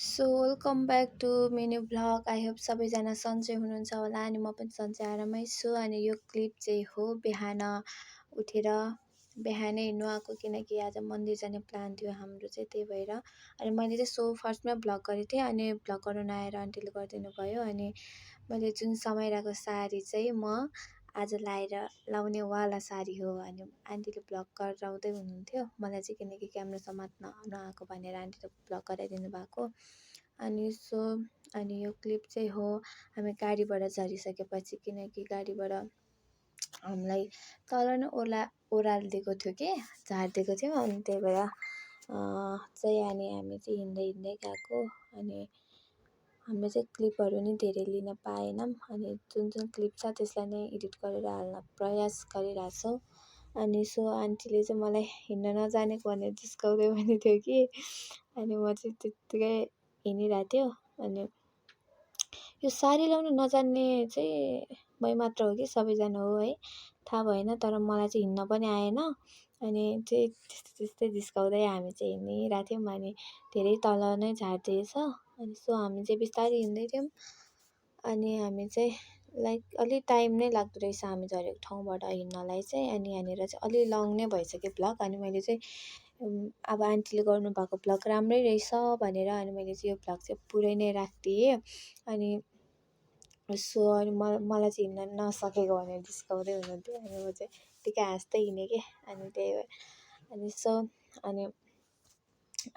So welcome back to mini vlog. I hope सबैजना सन्चै हुनुहुन्छ होला अनि म पनि सन्चै आरामै छु। अनि यो क्लिप चाहिँ हो बिहान उठेर बिहानै नुहाएको, किनकि आज मन्दिर जाने प्लान थियो हाम्रो चाहिँ, त्यही भएर। अनि मैले चाहिँ फर्स्टमा भ्लग गरेको थिएँ अनि भ्लग गर्नु नआएर आन्टीले गरिदिनु भयो। अनि मैले जुन समाइरहेको साडी चाहिँ म आज लाउनेवाला साडी हो। अनि आन्टीले भ्लग गराउँदै हुनुहुन्थ्यो मलाई चाहिँ, किनकि क्यामेरा समात्न नआएको भनेर आन्टीले भ्लग गराइदिनु भएको। अनि यो क्लिप चाहिँ हो हामी गाडीबाट झरिसकेपछि, किनकि गाडीबाट हामीलाई तल नै ओह्रालिदिएको थियो कि झारिदिएको थियो। अनि त्यही भएर चाहिँ हामी चाहिँ हिँड्दै हिँड्दै गएको। अनि हामीले चाहिँ क्लिपहरू नि धेरै लिन पाएनौँ। अनि जुन क्लिप छ त्यसलाई नै एडिट गरेर हाल्न प्रयास गरिरहेको छौँ। अनि आन्टीले चाहिँ मलाई हिँड्न नजानेको भनेर जिस्काउँदै पनि थियो कि, अनि म चाहिँ त्यत्तिकै हिँडिरहेको थियो। अनि यो साडी लाउन नजान्ने चाहिँ मै मात्र हो कि सबैजना हो है, थाहा भएन। तर मलाई चाहिँ हिँड्न पनि आएन। अनि चाहिँ त्यस्तै जिस्काउँदै हामी चाहिँ हिँडिरहेको थियौँ। अनि धेरै तल नै झार्दैछ। अनि हामी चाहिँ बिस्तारै हिँड्दै थियौँ। अनि हामी चाहिँ अलि टाइम नै लाग्दो रहेछ हामी झरेको ठाउँबाट हिँड्नलाई चाहिँ। अनि यहाँनिर चाहिँ अलि लङ नै भइसक्यो भ्लग। अनि मैले चाहिँ अब आन्टीले गर्नुभएको भ्लग राम्रै रहेछ भनेर अनि मैले चाहिँ यो भ्लग चाहिँ पुरै नै राखिदिएँ। अनि अनि मलाई चाहिँ हिँड्न नसकेको भनेर जिस्काउँदै हुनुहुन्थ्यो। अनि म चाहिँ त्यतिकै हाँस्दै हिँडेँ कि। अनि त्यही अनि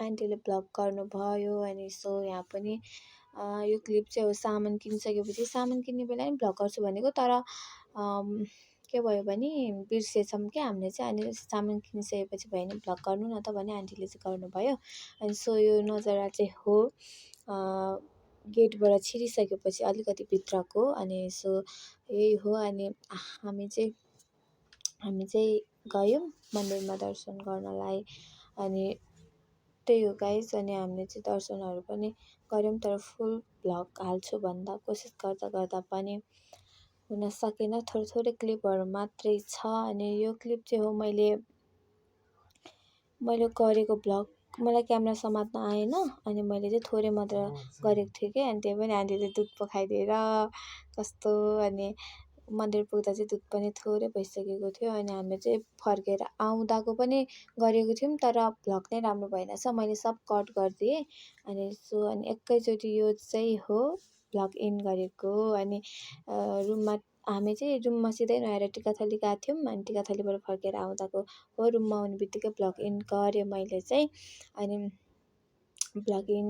आन्टीले भ्लग गर्नुभयो। अनि यहाँ पनि यो क्लिप चाहिँ हो सामान किनिसकेपछि, सामान किन्ने बेला नि भ्लग गर्छु भनेको, तर के भयो भने बिर्सेछौँ क्या हामीले चाहिँ। अनि सामान किनिसकेपछि भयो भने भ्लग गर्नु न त भने आन्टीले चाहिँ गर्नुभयो। अनि यो नजारा चाहिँ हो गेटबाट छिरिसकेपछि अलिकति भित्रको। अनि यही हो। अनि हामी चाहिँ गयौँ मन्दिरमा दर्शन गर्नलाई। अनि त्यही हो गाइज। अनि हामीले चाहिँ दर्शनहरू पनि गऱ्यौँ, तर फुल भ्लग हाल्छु भन्दा कोसिस गर्दा पनि हुन सकेन। थोरै क्लिपहरू मात्रै छ। अनि यो क्लिप चाहिँ हो मैले गरेको भ्लग। मलाई क्यामेरा समात्न आएन। अनि मैले चाहिँ थोरै मात्र गरेको थिएँ कि। अनि त्यही पनि आन्टीले दुध पखाइदिएर कस्तो। अनि मन्दिर पुग्दा चाहिँ दुध पनि थोरै भइसकेको थियो। अनि हामीले चाहिँ फर्केर आउँदाको पनि गरेको थियौँ, तर भ्लग नै राम्रो भएनछ। मैले सब कट गरिदिएँ। अनि अनि एकैचोटि यो चाहिँ हो भ्लग इन गरेको। अनि हामी चाहिँ रुममा सिधै नुहाएर टिकाथली गएको थियौँ। अनि टिकाथलीबाट फर्केर आउँदाको हो रुममा आउने बित्तिकै भ्लग इन गरेँ मैले चाहिँ। अनि भ्लग इन